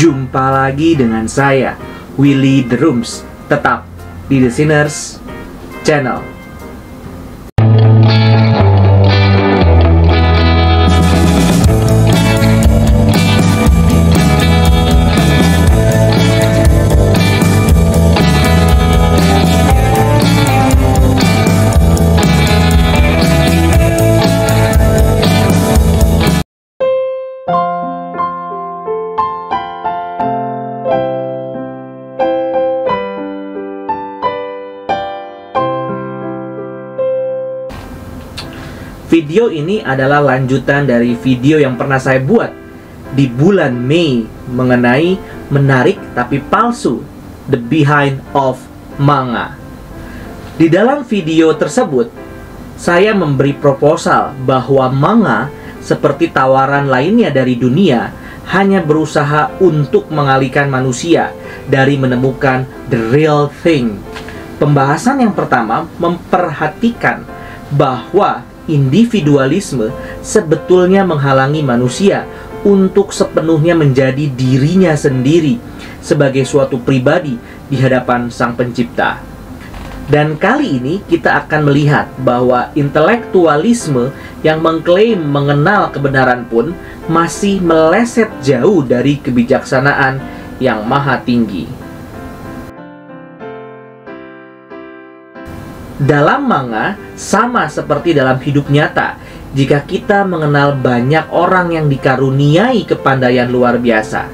Jumpa lagi dengan saya, Willy The Rooms, tetap di The Sinners Channel. Video ini adalah lanjutan dari video yang pernah saya buat di bulan Mei mengenai menarik tapi palsu, the behind of manga. Di dalam video tersebut, saya memberi proposal bahwa manga seperti tawaran lainnya dari dunia hanya berusaha untuk mengalihkan manusia dari menemukan the real thing. Pembahasan yang pertama memperhatikan bahwa individualisme sebetulnya menghalangi manusia untuk sepenuhnya menjadi dirinya sendiri sebagai suatu pribadi di hadapan Sang Pencipta. Dan kali ini kita akan melihat bahwa intelektualisme yang mengklaim mengenal kebenaran pun masih meleset jauh dari kebijaksanaan yang maha tinggi. Dalam manga, sama seperti dalam hidup nyata, jika kita mengenal banyak orang yang dikaruniai kepandaian luar biasa.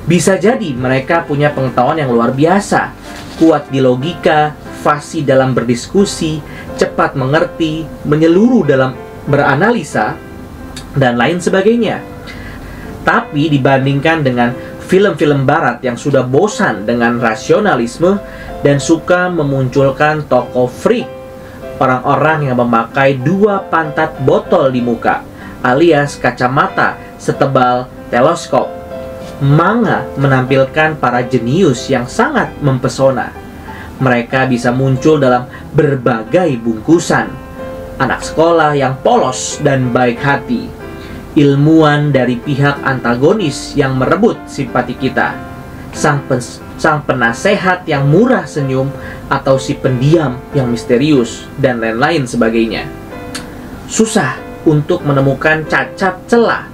Bisa jadi mereka punya pengetahuan yang luar biasa, kuat di logika, fasih dalam berdiskusi, cepat mengerti, menyeluruh dalam beranalisa, dan lain sebagainya. Tapi dibandingkan dengan film-film barat yang sudah bosan dengan rasionalisme dan suka memunculkan tokoh freak, orang-orang yang memakai dua pantat botol di muka alias kacamata setebal teleskop, manga menampilkan para jenius yang sangat mempesona. Mereka bisa muncul dalam berbagai bungkusan: anak sekolah yang polos dan baik hati, ilmuwan dari pihak antagonis yang merebut simpati kita, sang penasehat yang murah senyum, atau si pendiam yang misterius, dan lain-lain sebagainya. Susah untuk menemukan cacat celah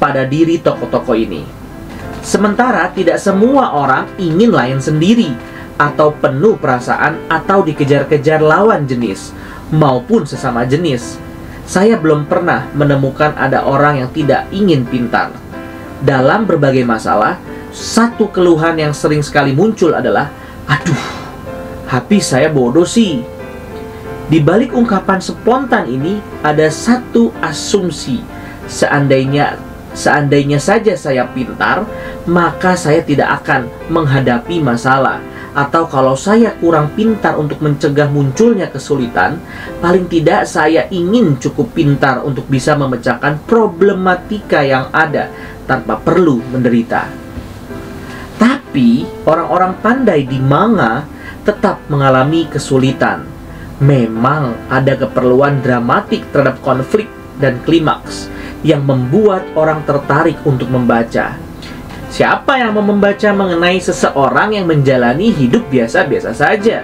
pada diri tokoh-tokoh ini. Sementara tidak semua orang ingin lain sendiri, atau penuh perasaan, atau dikejar-kejar lawan jenis maupun sesama jenis. Saya belum pernah menemukan ada orang yang tidak ingin pintar. Dalam berbagai masalah, satu keluhan yang sering sekali muncul adalah, aduh, HP saya bodoh sih. Di balik ungkapan spontan ini ada satu asumsi. Seandainya saja saya pintar, maka saya tidak akan menghadapi masalah. Atau kalau saya kurang pintar untuk mencegah munculnya kesulitan, paling tidak saya ingin cukup pintar untuk bisa memecahkan problematika yang ada tanpa perlu menderita. Tapi orang-orang pandai di manga tetap mengalami kesulitan. Memang ada keperluan dramatik terhadap konflik dan klimaks yang membuat orang tertarik untuk membaca. Siapa yang mau membaca mengenai seseorang yang menjalani hidup biasa-biasa saja?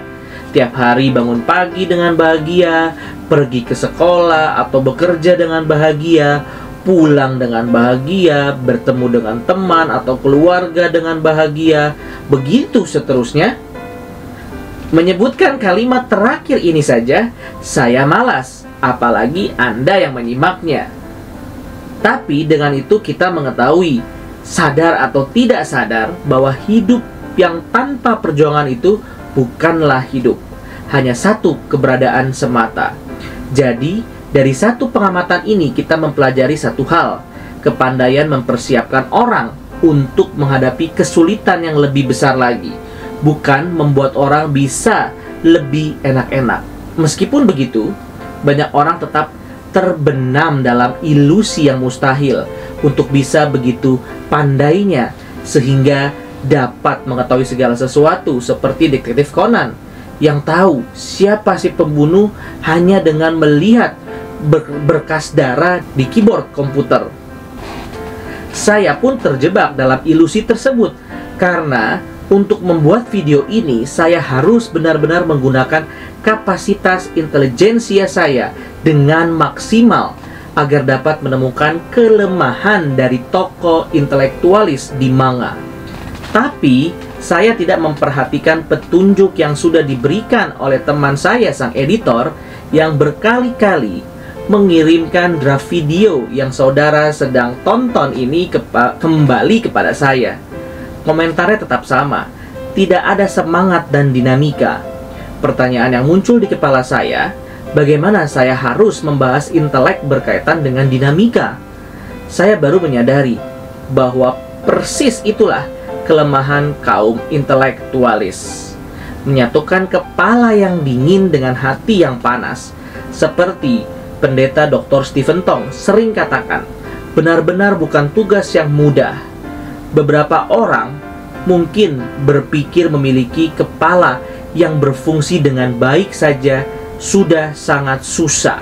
Tiap hari bangun pagi dengan bahagia, pergi ke sekolah atau bekerja dengan bahagia, pulang dengan bahagia, bertemu dengan teman atau keluarga dengan bahagia, begitu seterusnya. Menyebutkan kalimat terakhir ini saja, saya malas, apalagi Anda yang menyimaknya. Tapi dengan itu kita mengetahui, sadar atau tidak sadar, bahwa hidup yang tanpa perjuangan itu bukanlah hidup, hanya satu keberadaan semata. Jadi, dari satu pengamatan ini kita mempelajari satu hal: kepandaian mempersiapkan orang untuk menghadapi kesulitan yang lebih besar lagi, bukan membuat orang bisa lebih enak-enak. Meskipun begitu, banyak orang tetap terbenam dalam ilusi yang mustahil untuk bisa begitu pandainya sehingga dapat mengetahui segala sesuatu, seperti detektif Conan yang tahu siapa si pembunuh hanya dengan melihat berkas darah di keyboard komputer. Saya pun terjebak dalam ilusi tersebut, karena untuk membuat video ini saya harus benar-benar menggunakan kapasitas intelijensia saya dengan maksimal agar dapat menemukan kelemahan dari tokoh intelektualis di manga. Tapi saya tidak memperhatikan petunjuk yang sudah diberikan oleh teman saya, sang editor, yang berkali-kali mengirimkan draft video yang saudara sedang tonton ini kembali kepada saya. Komentarnya tetap sama, tidak ada semangat dan dinamika. Pertanyaan yang muncul di kepala saya, bagaimana saya harus membahas intelek berkaitan dengan dinamika? Saya baru menyadari bahwa persis itulah kelemahan kaum intelektualis. Menyatukan kepala yang dingin dengan hati yang panas. Seperti Pendeta Dr. Stephen Tong sering katakan, benar-benar bukan tugas yang mudah. Beberapa orang mungkin berpikir memiliki kepala yang berfungsi dengan baik saja sudah sangat susah.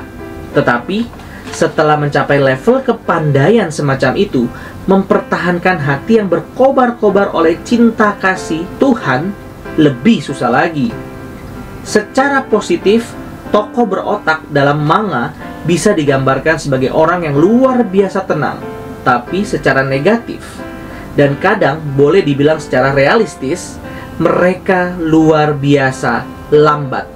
Tetapi setelah mencapai level kepandaian semacam itu, mempertahankan hati yang berkobar-kobar oleh cinta kasih Tuhan lebih susah lagi. Secara positif, tokoh berotak dalam manga bisa digambarkan sebagai orang yang luar biasa tenang. Tapi secara negatif, dan kadang boleh dibilang secara realistis, mereka luar biasa lambat.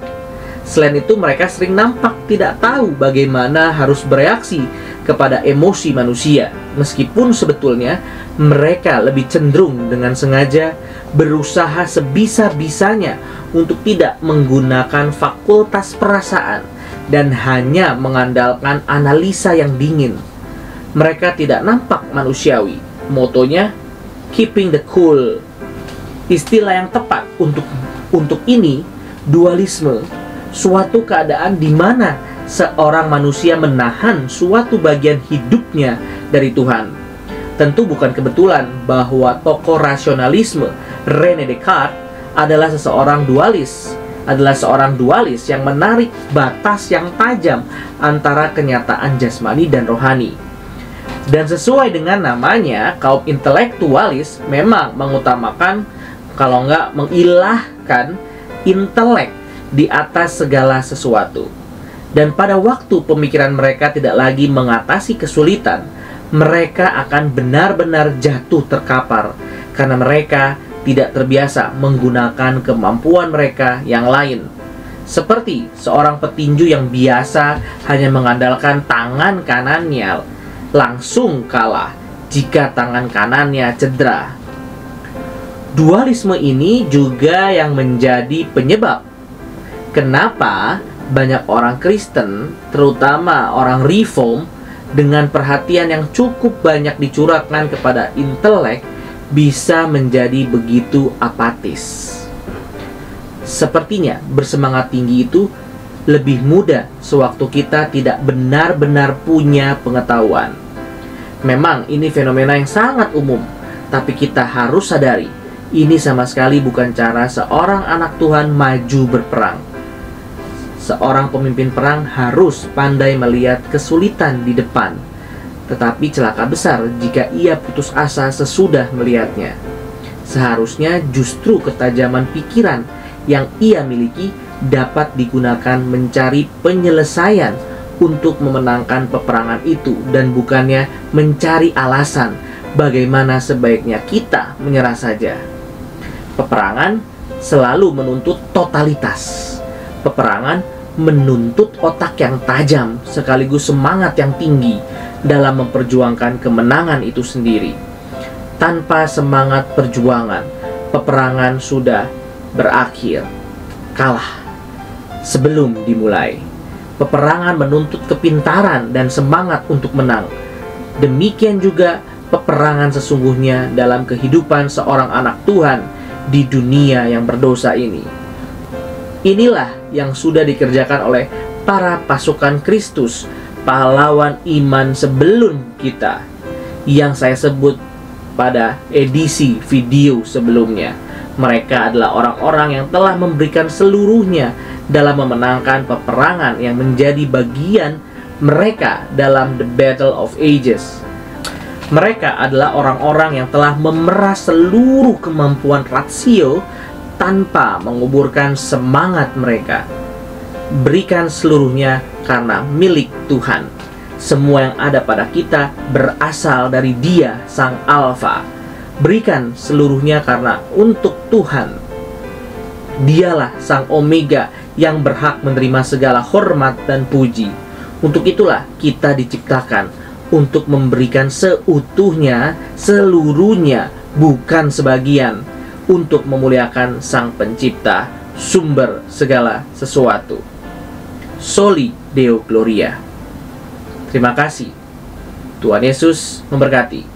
Selain itu, mereka sering nampak tidak tahu bagaimana harus bereaksi kepada emosi manusia, meskipun sebetulnya mereka lebih cenderung dengan sengaja berusaha sebisa-bisanya untuk tidak menggunakan fakultas perasaan dan hanya mengandalkan analisa yang dingin. Mereka tidak nampak manusiawi. Motonya, keeping the cool. Istilah yang tepat untuk ini, dualisme, suatu keadaan di mana seorang manusia menahan suatu bagian hidupnya dari Tuhan. Tentu bukan kebetulan bahwa tokoh rasionalisme René Descartes adalah seorang dualis yang menarik batas yang tajam antara kenyataan jasmani dan rohani. Dan sesuai dengan namanya, kaum intelektualis memang mengutamakan, kalau enggak mengilahkan, intelek di atas segala sesuatu. Dan pada waktu pemikiran mereka tidak lagi mengatasi kesulitan, mereka akan benar-benar jatuh terkapar karena mereka tidak terbiasa menggunakan kemampuan mereka yang lain. Seperti seorang petinju yang biasa hanya mengandalkan tangan kanannya, langsung kalah jika tangan kanannya cedera. Dualisme ini juga yang menjadi penyebab kenapa banyak orang Kristen, terutama orang Reform, dengan perhatian yang cukup banyak dicurahkan kepada intelek, bisa menjadi begitu apatis. Sepertinya bersemangat tinggi itu lebih mudah sewaktu kita tidak benar-benar punya pengetahuan. Memang ini fenomena yang sangat umum, tapi kita harus sadari, ini sama sekali bukan cara seorang anak Tuhan maju berperang. Seorang pemimpin perang harus pandai melihat kesulitan di depan, tetapi celaka besar jika ia putus asa sesudah melihatnya. Seharusnya justru ketajaman pikiran yang ia miliki dapat digunakan mencari penyelesaian untuk memenangkan peperangan itu, dan bukannya mencari alasan bagaimana sebaiknya kita menyerah saja. Peperangan selalu menuntut totalitas. Peperangan menuntut otak yang tajam sekaligus semangat yang tinggi dalam memperjuangkan kemenangan itu sendiri. Tanpa semangat perjuangan, peperangan sudah berakhir, kalah sebelum dimulai. Peperangan menuntut kepintaran dan semangat untuk menang. Demikian juga peperangan sesungguhnya dalam kehidupan seorang anak Tuhan di dunia yang berdosa ini. Inilah yang sudah dikerjakan oleh para pasukan Kristus, pahlawan iman sebelum kita, yang saya sebut pada edisi video sebelumnya. Mereka adalah orang-orang yang telah memberikan seluruhnya dalam memenangkan peperangan yang menjadi bagian mereka dalam The Battle of Ages. Mereka adalah orang-orang yang telah memeras seluruh kemampuan rasio tanpa menguburkan semangat mereka. Berikan seluruhnya karena milik Tuhan. Semua yang ada pada kita berasal dari Dia, Sang Alfa. Berikan seluruhnya karena untuk Tuhan. Dialah Sang Omega yang berhak menerima segala hormat dan puji. Untuk itulah kita diciptakan, untuk memberikan seutuhnya, seluruhnya, bukan sebagian, untuk memuliakan Sang Pencipta, sumber segala sesuatu. Soli Deo Gloria. Terima kasih. Tuhan Yesus memberkati.